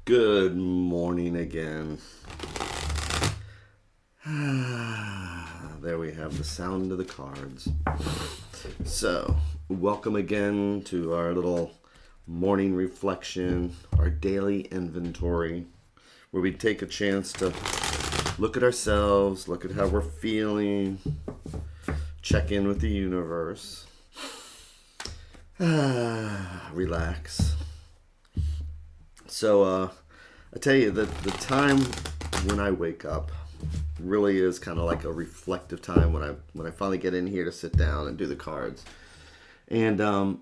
Good morning again. There we have the sound of the cards. So, welcome again to our little morning reflection, our daily inventory, where we take a chance to look at ourselves, look at how we're feeling, check in with the universe, relax. So, I tell you that the time when I wake up really is kind of like a reflective time when I finally get in here to sit down and do the cards. And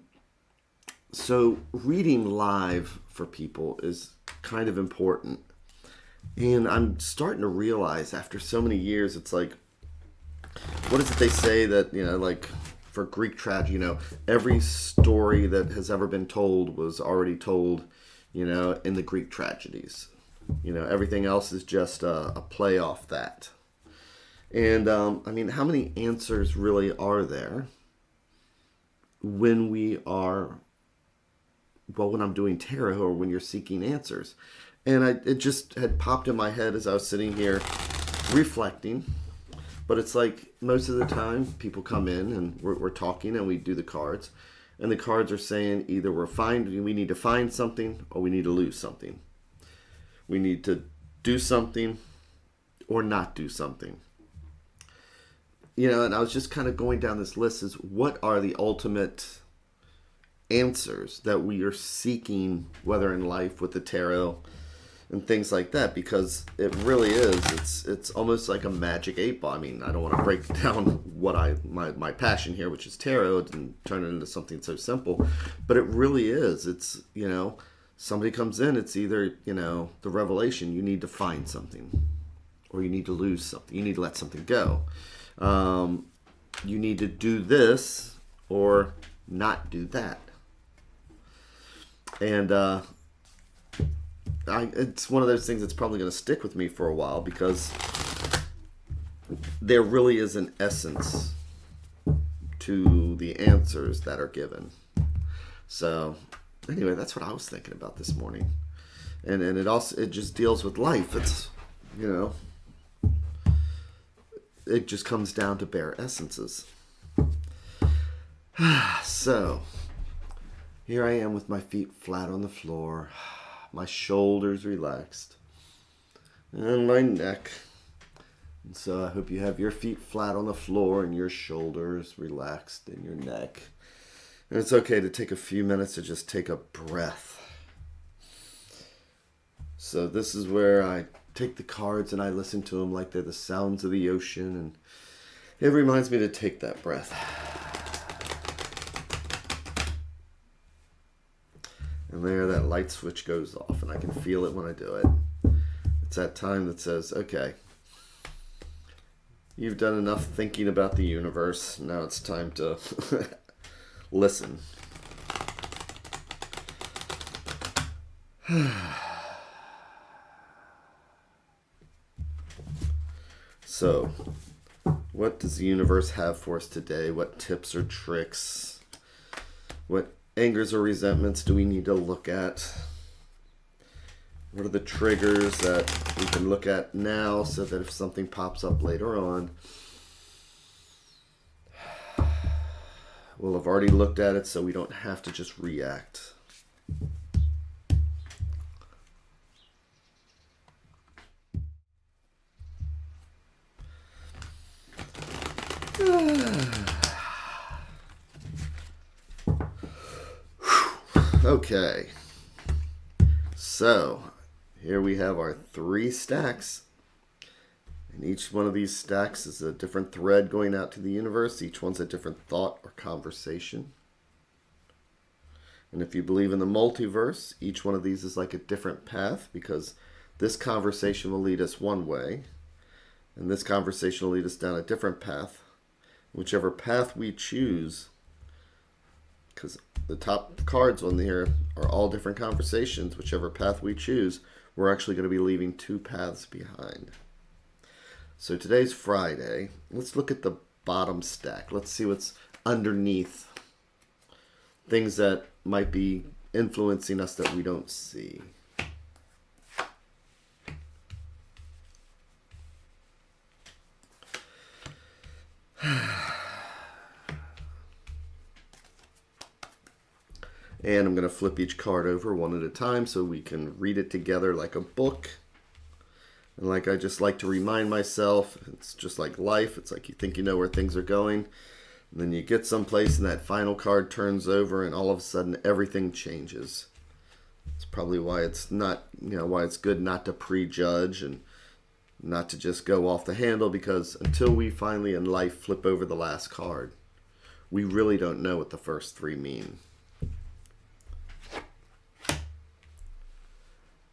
so reading live for people is kind of important. And I'm starting to realize after so many years, it's like, what is it they say that, like for Greek tragedy, every story that has ever been told was already told, in the Greek tragedies. Everything else is just a play off that. And how many answers really are there when when I'm doing tarot or when you're seeking answers? And it just had popped in my head as I was sitting here reflecting. But it's like most of the time people come in and we're talking and we do the cards. And the cards are saying either we need to find something or we need to lose something. We need to do something or not do something. And I was just kind of going down this list is what are the ultimate answers that we are seeking, whether in life with the tarot and things like that, because it really is, it's almost like a magic 8 ball. I don't want to break down what my passion here, which is tarot, and turn it into something so simple, but it really is. It's, somebody comes in, it's either, the revelation, you need to find something, or you need to lose something, you need to let something go. You need to do this, or not do that. And, it's one of those things that's probably going to stick with me for a while, because there really is an essence to the answers that are given. So anyway, that's what I was thinking about this morning. And it just deals with life. It's, it just comes down to bare essences. So here I am with my feet flat on the floor, my shoulders relaxed, and my neck. And so I hope you have your feet flat on the floor and your shoulders relaxed in your neck. And it's okay to take a few minutes to just take a breath. So this is where I take the cards and I listen to them like they're the sounds of the ocean. And it reminds me to take that breath. And there, that light switch goes off, and I can feel it when I do it. It's that time that says, okay, you've done enough thinking about the universe. Now it's time to listen. So, what does the universe have for us today? What tips or tricks? What angers or resentments do we need to look at? What are the triggers that we can look at now so that if something pops up later on, we'll have already looked at it so we don't have to just react. Okay, so here we have our 3 stacks, and each one of these stacks is a different thread going out to the universe. Each one's a different thought or conversation. And if you believe in the multiverse, each one of these is like a different path, because this conversation will lead us one way, and this conversation will lead us down a different path. Whichever path we choose, because the top cards on here are all different conversations. Whichever path we choose, we're actually going to be leaving 2 paths behind. So today's Friday. Let's look at the bottom stack. Let's see what's underneath. Things that might be influencing us that we don't see. And I'm going to flip each card over one at a time so we can read it together like a book. And like I just like to remind myself, it's just like life. It's like you think you know where things are going. And then you get someplace and that final card turns over and all of a sudden everything changes. It's probably why it's not, why it's good not to prejudge and not to just go off the handle, because until we finally in life flip over the last card, we really don't know what the first three mean.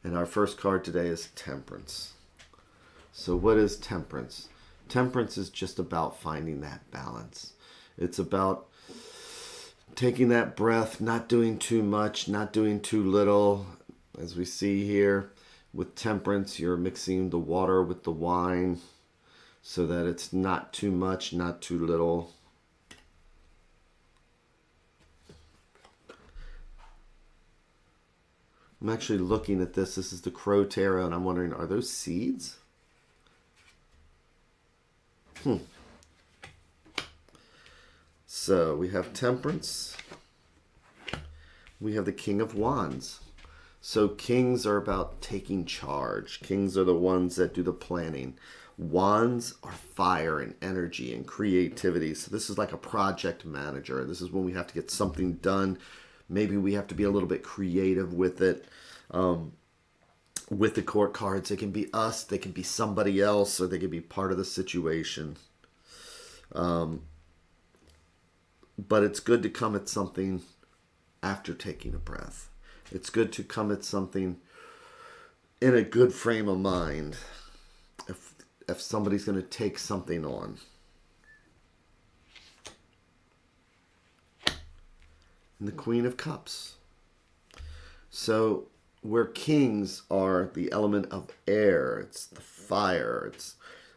And our first card today is Temperance. So what is Temperance? Temperance is just about finding that balance. It's about taking that breath, not doing too much, not doing too little. As we see here, with Temperance, you're mixing the water with the wine so that it's not too much, not too little. I'm actually looking at this. This is the Crow Tarot, and I'm wondering, are those seeds? So we have Temperance. We have the King of Wands. So kings are about taking charge. Kings are the ones that do the planning. Wands are fire and energy and creativity. So this is like a project manager. This is when we have to get something done. Maybe we have to be a little bit creative with it. With the court cards, it can be us, they can be somebody else, or they can be part of the situation. But it's good to come at something after taking a breath. It's good to come at something in a good frame of mind if somebody's going to take something on. And the Queen of Cups. So where kings are the element of air, it's the fire, it's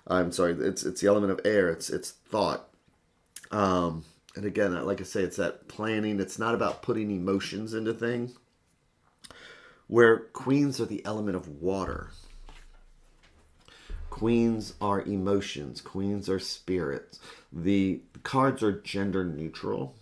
the element of air, it's thought. And again, like I say, it's that planning. It's not about putting emotions into things. Where queens are the element of water. Queens are emotions. Queens are spirits. The cards are gender neutral,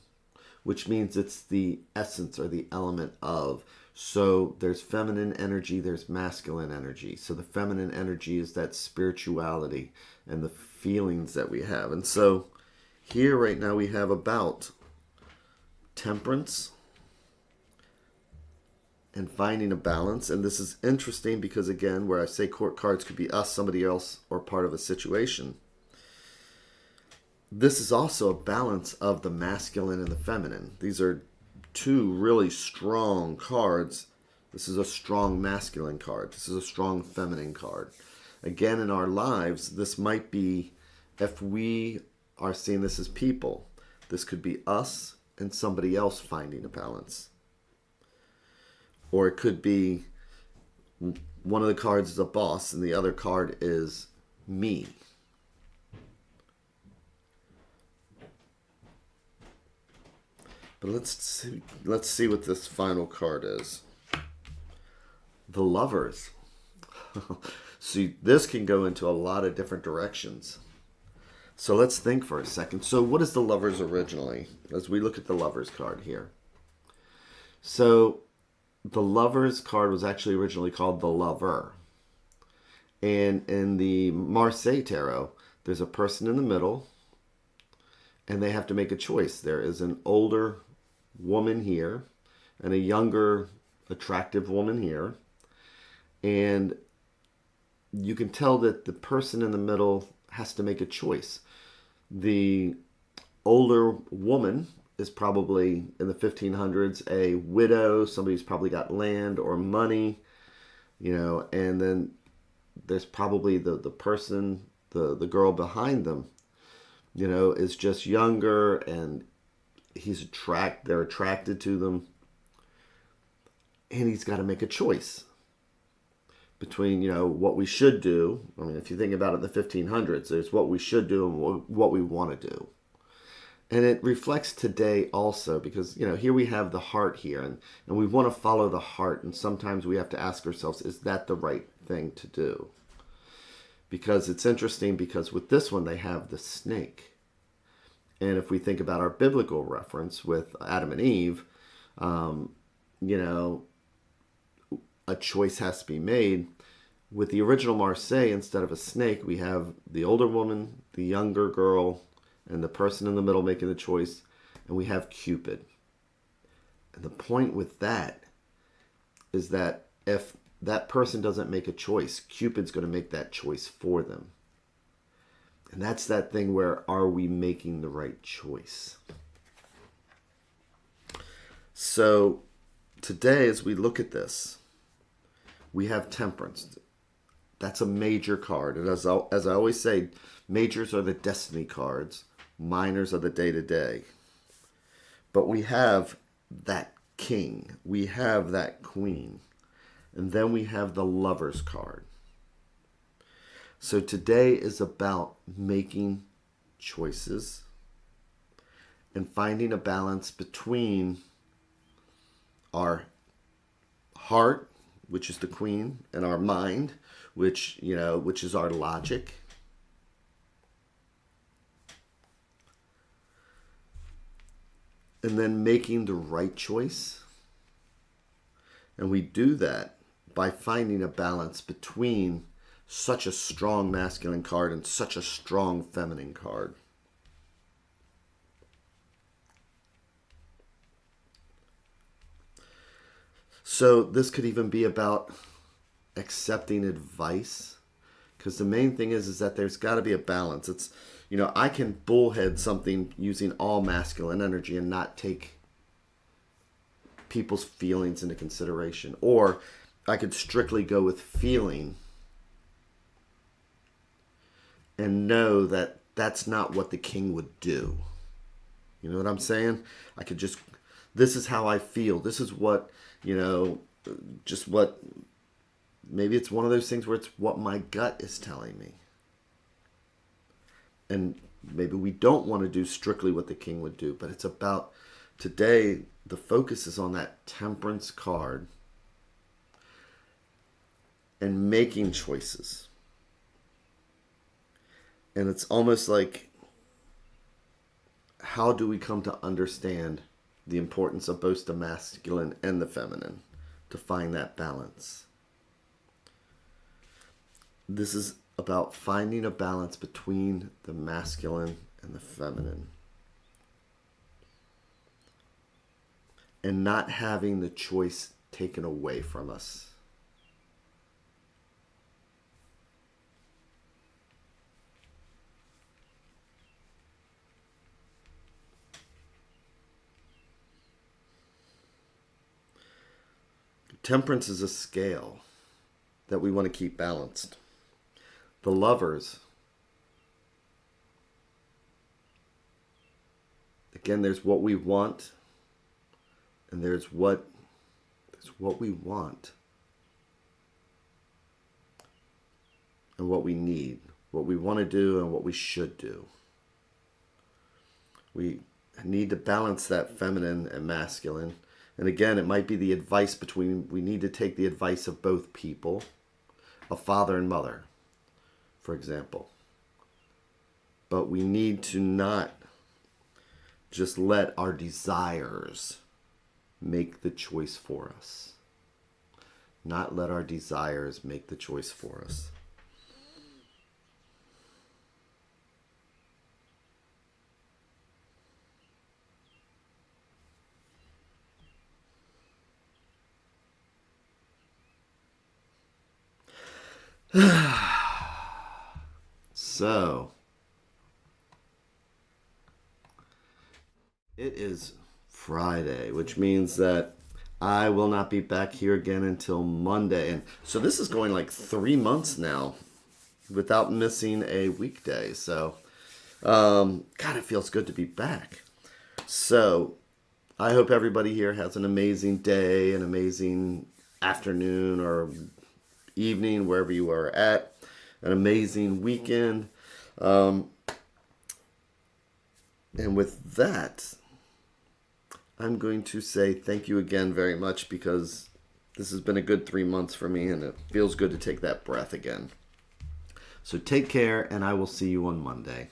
which means it's the essence or the element of. So there's feminine energy, there's masculine energy. So the feminine energy is that spirituality and the feelings that we have. And so here right now we have about Temperance and finding a balance. And this is interesting because, again, where I say court cards could be us, somebody else, or part of a situation. This is also a balance of the masculine and the feminine. These are two really strong cards. This is a strong masculine card. This is a strong feminine card. Again, in our lives, this might be, if we are seeing this as people, this could be us and somebody else finding a balance. Or it could be one of the cards is a boss and the other card is me. But let's see what this final card is. The Lovers. See, this can go into a lot of different directions. So let's think for a second. So what is the Lovers originally? As we look at the Lovers card here. So the Lovers card was actually originally called the Lover. And in the Marseille Tarot, there's a person in the middle, and they have to make a choice. There is an older woman here, and a younger, attractive woman here. And you can tell that the person in the middle has to make a choice. The older woman is probably in the 1500s a widow, somebody who's probably got land or money, and then there's probably the person, the girl behind them, is just younger, and they're attracted to them, and he's got to make a choice between, what we should do. I mean, if you think about it in the 1500s, there's what we should do and what we want to do. And it reflects today also because, here we have the heart here, and we want to follow the heart. And sometimes we have to ask ourselves, is that the right thing to do? Because it's interesting because with this one, they have the snake. And if we think about our biblical reference with Adam and Eve, you know, a choice has to be made. With the original Marseille, instead of a snake, we have the older woman, the younger girl, and the person in the middle making the choice, and we have Cupid. And the point with that is that if that person doesn't make a choice, Cupid's going to make that choice for them. And that's that thing where, are we making the right choice? So today, as we look at this, we have Temperance. That's a major card. And as I always say, majors are the destiny cards. Minors are the day-to-day. But we have that king. We have that queen. And then we have the Lovers card. So today is about making choices and finding a balance between our heart, which is the queen, and our mind, which is our logic. And then making the right choice. And we do that by finding a balance between such a strong masculine card and such a strong feminine card. So this could even be about accepting advice, because the main thing is that there's got to be a balance. It's, I can bullhead something using all masculine energy and not take people's feelings into consideration, or I could strictly go with feeling and know that that's not what the king would do. You know what I'm saying? I could just, this is how I feel. This is what, just what, maybe it's one of those things where it's what my gut is telling me. And maybe we don't want to do strictly what the king would do, but it's about, today, the focus is on that Temperance card and making choices. And it's almost like, how do we come to understand the importance of both the masculine and the feminine to find that balance? This is about finding a balance between the masculine and the feminine. And not having the choice taken away from us. Temperance is a scale that we want to keep balanced. The Lovers, again, there's what we want, and there's what we want, and what we need, what we want to do and what we should do. We need to balance that feminine and masculine. And again, it might be the advice between, we need to take the advice of both people, a father and mother, for example. But we need to not just let our desires make the choice for us. Not let our desires make the choice for us. So, it is Friday, which means that I will not be back here again until Monday. And so this is going like 3 months now without missing a weekday. So, God, it feels good to be back. So, I hope everybody here has an amazing day, an amazing afternoon or evening, wherever you are at, an amazing weekend. And with that, I'm going to say thank you again very much, because this has been a good 3 months for me, and it feels good to take that breath again. So take care, and I will see you on Monday.